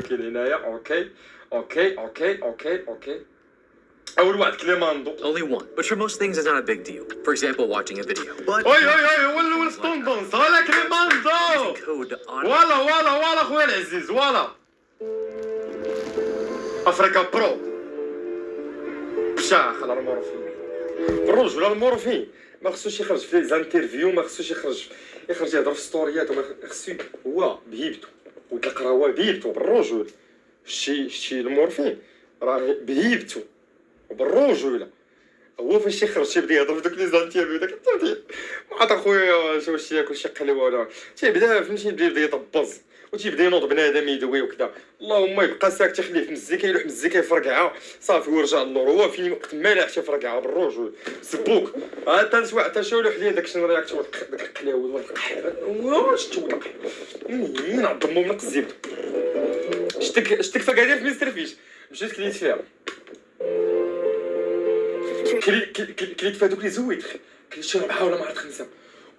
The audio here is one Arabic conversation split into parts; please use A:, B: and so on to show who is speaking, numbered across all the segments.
A: كاين هنايا. اوكي. اول واحد كليماندو.
B: Only one, but for most things it's not a big deal. For example, watching a video. But
A: اوي هو الاول ستوندونس ولا كليماندو.
B: using code to auto
A: ولا خويا العزيز ولا افريكا برو بشاخ على المورفين. الرجل المورفين ما خصوش يخرج في زانترفيو، ما خصوش يخرج يهضر في ستوريات، وما خصو هو بهيبته وتلقى هو بهيبته بالرجل. شتي المورفين راه بهيبته وبالرجوله. هو فاش يخرج تيبدا يهضر في دوك لي زانتيرفيو داك التمثيل ما عاد اخويا واش ياكل شي قلوه ولا تيبدا فهمتي يبدا يطبز وتيبدا ينوض بنادم يدوي وكذا. اللهم يبقى ساكت تخليه في مزيكا يلوح مزيكا يفرقعها صافي ويرجع للور. هو فين وقت ما لاح تيفرقعها بالرجل سبوك. تا شو لوح ليه داك شنو رياكت داك القلاوه واش توضق نعظمو من الزبد. شتك فكادير في مستر فيش مشيت كليت فيها كليت فيها دوك لي زويد كليت شي 4 ولا ما عرفت 5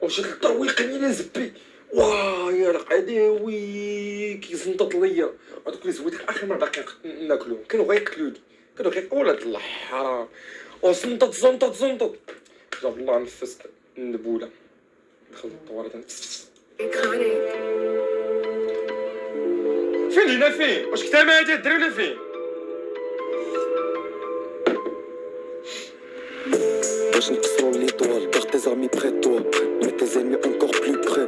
A: وجات الطرويقه لي زبي واه يا القداوي كيزنطط ليا هذوك لي زويد. اخر مره باقي ناكلهم كانوا غيقتلوني كانوا ولاد الله حرام وزنطط جاب الله نفست النبوله دخلت الطوارئ تنفس. فين هنا فين واش كنت ما هادي الدري ولا فين؟
C: باش نكسرو لي طوال garde tes amis près de toi mais tes ennemis encore plus près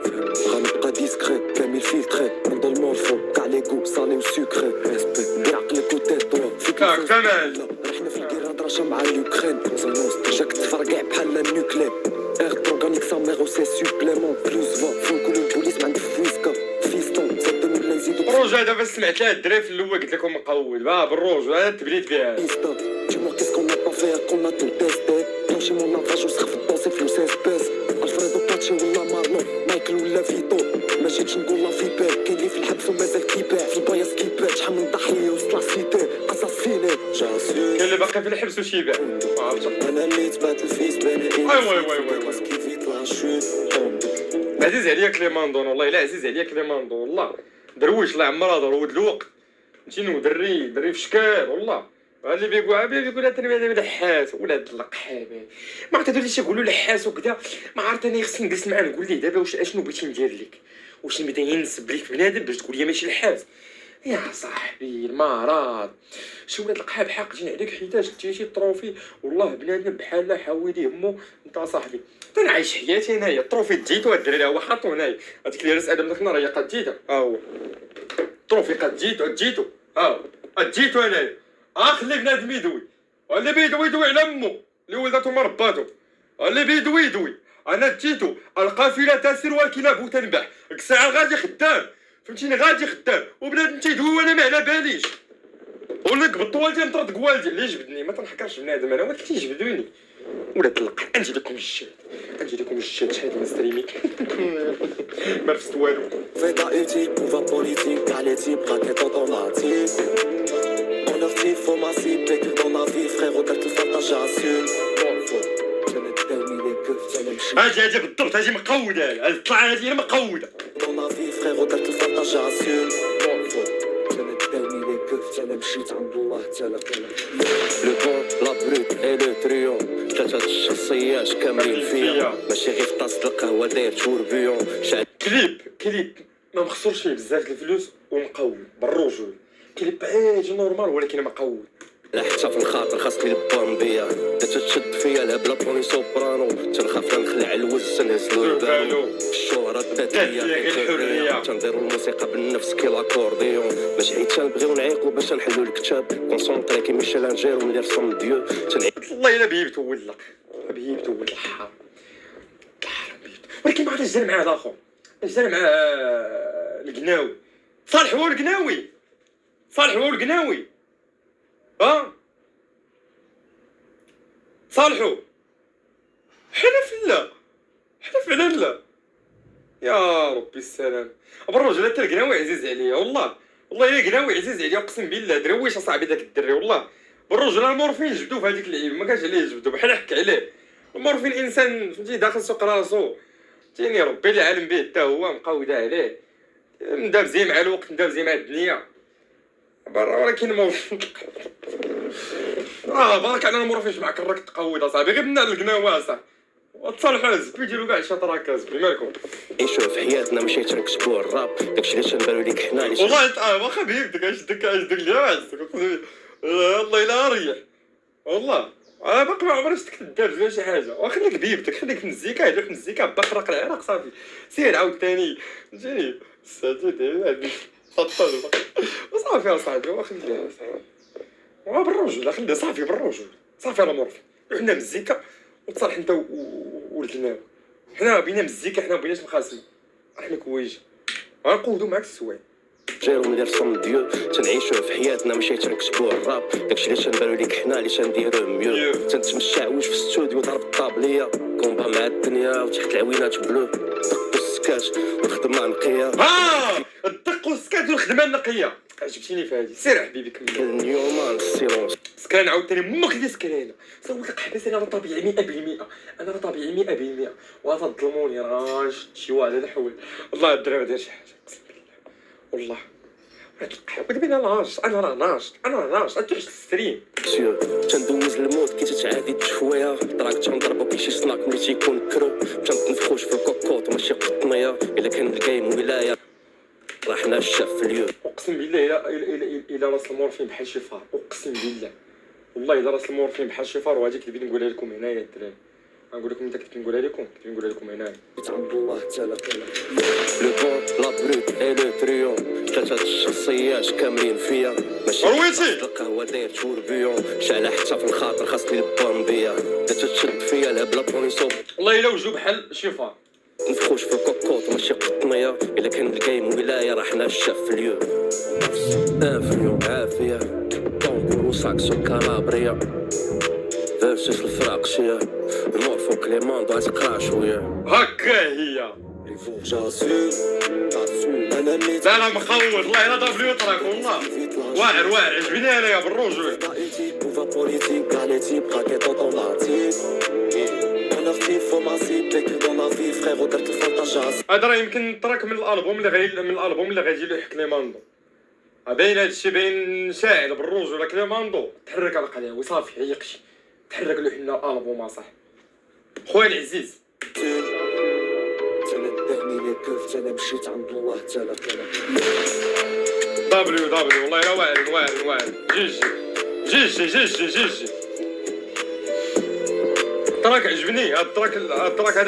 C: غنبقى ديسكريت كامل فيلتري عند المورفو كاع لي غو صالي وسكري ريسبي دير عقلك وتيتوا فيك
A: كمال
C: رحنا في الكيران راشا مع اليوكرين زنوس جاك تفرقع بحال النوكلير ايرت اورغانيك سا ميغ سي سوبليمون بلوس فا فين كل البوليس ما عند فويسكا فيستون زاد ولا يزيدو
A: الروج هذا فاش سمعت لها الدراري في الاول قلت لكم مقود بالروج هذا تبريت بها.
C: Tu vois qu'est-ce qu'on n'a pas fait, qu'on a tout testé. Blanchi mon avantage, on se refait danser, flou c'est espèce. Alfredo Pache ou la Marlon, Michael ou la Vito. ما جيتش نقول لا في بال كاين اللي في الحبس ومازال كيبان في الباياس كيبان شحال من ضحيه وسط لاسيتي اساسيني جاسوس
A: كاين اللي باقي في الحبس وشيبان
C: انا اللي تبات الفيس بين
A: وي
C: كيفيت لا شوت
A: عزيز عليا كليماندون والله الا عزيز عليا كليماندون والله درويش الله يعمر هذا ود الوقت فهمتيني دري في شكال والله. اللي بيقول هذا التربيه لحاس ولاد القحابه ما عرفت هادو اللي تيقولوا لحاس وكذا. ما عرفت انا خصني نجلس معاه نقول ليه دابا واش اشنو بغيتي ندير لك واش نبدا ينسب ليك بنادم باش تقول لي ماشي لحاس يا صاحبي المرض. شي ولاد القحاب حاقدين عليك حيتاش تيجي الطروفي والله بنادم بحال حاولي همو انت صاحبي. انا عايش حياتي هنايا الطروفي ديتو هاد الدراري هو حاطو هنايا هذيك اللي راه ادم داك النهار هي قد ديتها هو الطروفي قد ديتو ديتو هنايا خلي بنادم يدوي اللي بيدوي يدوي على امو اللي ولداتو مرباتو اللي بيدوي يدوي. انا ديتو القافله تسير والكلاب تنبح الساعه غادي خدام فهمتيني غادي خدام وبنادم تيدوي وانا ما على باليش ولك بالطوالتي نطرد والدي اللي جبدني ما تنحكرش بنادم انا ولكن تيجبدوني ولاد القح. انجي لكم الجهاد شحال من ستريمي ما رفست والو
C: فضائيتي بوفا بوليتيك كاع لي تيب راكيت اوتوماتيك Objectif, faut m'assiper que dans ma vie, frérot, t'as tout fait, j'assume.
A: هاجي بالضبط هاجي مقودة الطلعة هاجي مقودة.
C: Dans ma vie, frérot, t'as tout fait, j'assume. Le bon, la brute et le trio. ثلاثة الشخصيات كاملين فيا ماشي غير في طاس القهوة داير توربيون.
A: كليب ما مخسرش فيه بزاف الفلوس ومقود بالرجل. كليب عادي نورمال ولكن مقود.
C: لا حتى في الخاطر خاصني البام بيا تتشد فيا الهبله طوني سوبرانو تنخاف نخلع الوز نهزلو البالو الشهرة الذاتية الحرية تنديرو الموسيقى بالنفس كي لاكورديون باش عيد تنبغيو نعيقو باش نحلو الكتاب كونسونطري كي ميشيلانجيرو ندير صم ديو
A: والله الا بهيبتو ولا حرام ولكن ما عرفتش دار معاه الاخر اش دار معاه القناوي صالحو القناوي صالحو حلف لا يا ربي السلام. بالرجل حتى القناوي عزيز عليا والله الا القناوي عزيز عليا اقسم بالله درويش اصاحبي داك الدري والله. بالرجل المورفين جبدوه في هذيك اللعيبه ما كانش عليه جبدوه بحال حك عليه. المورفين انسان فهمتي داخل سوق راسو تيني ربي اللي عالم به حتى هو مقوده عليه ندابزي مع الوقت ندابزي مع الدنيا برا ولكن ما بارك على ما فيش معاك الراك تقود اصاحبي غير بنا القناوه اصاحبي وتصالحوا الزبي ديالو كاع شاطراك اصاحبي مالكم
C: نعيشوه في حياتنا ماشي تنكسبوه الراب داكشي اللي تنبانو ليك حنا اللي
A: والله واخا بيدك اشدك ليا عزك والله الا ريح والله انا باقي ما عمري شفتك تدابز ولا شي حاجه وخليك بيبتك خليك في المزيكا يدير في المزيكا بقرق العراق صافي سير عاوتاني فهمتيني الساتر فطل وصافي اصاحبي وخليها صافي بالرجل خليه صافي بالرجل صافي انا مورفي حنا مزيكا وتصالح انت ولدنا حنا بينا مزيكا حنا بيناش مخاسمين رحمي كويجه غنقودو معاك السوايع
C: جيرو ملي رسم ديو تنعيشوه في حياتنا ماشي تنكسبوه الراب داكشي اللي تنبانو ليك حنا اللي تنديروه ميو تنتمشى عويش في الاستوديو ضرب الطابليه كومبا مع الدنيا وتحت العوينات بلو دق السكاش والخدمه نقيه
A: الدق والسكات والخدمه النقيه عجبتيني في هادي سير حبيبي كمل
C: اليوم السيلونس
A: سكران عاوتاني امك اللي سكرانه صوت لك حبس انا راه طبيعي 100% انا راه طبيعي 100% وتظلموني راه شي واحد نحول والله الدراري داير شي حاجه اقسم بالله والله ودابا انا ناشط انا راه ناشط تحت الستريم
C: سيو تندوز الموت كي تتعادي شويه دراك تنضربو كي شي سناك ملي تيكون كرو تنفخوش في الكوكوط ماشي قطنيه الا كان الجيم ولايه راه حنا الشاف في اليوم
A: اقسم بالله الا راس المورفين بحال شي فار اقسم بالله والله الا راس المورفين بحال شي فار وهاديك اللي بغيت نقولها لكم هنايا الدراري غنقول لكم انت كنت نقولها لكم هنايا
C: عند الله تعالى لو بون لا بروت اي لو تريون ثلاثه الشخصيات كاملين فيا ماشي
A: رويتي
C: القهوه داير توربيون شعله حتى في الخاطر خاصني البامبيه تشد فيا الهبله بونيسو
A: والله الا وجهو بحال شي فار
C: نفخوش في الكوكوط ماشي قطنيه الا كان الجيم ولايه راه حنا الشاف في اليوم في اليوم عافيه طونبور وساكسو كالابريا فيرسوس الفراقشيه المورفو كليماندو غتقرا شويه
A: هكا هي لا لا مخوض والله الا دبليو طراك والله واعر عجبني انايا بالرجل هذا راه يمكن تراك من الالبوم اللي غيجي له كليماندو باين هادشي باين شاعل بالروج ولا كليماندو تحرك على القناه وصافي عيقش تحرك له حنا الالبوم اصاحبي خويا العزيز
C: انا مشيت عند الله تعالى
A: دبليو والله الا واعر جيجي تراك عجبني هاد التراك هذا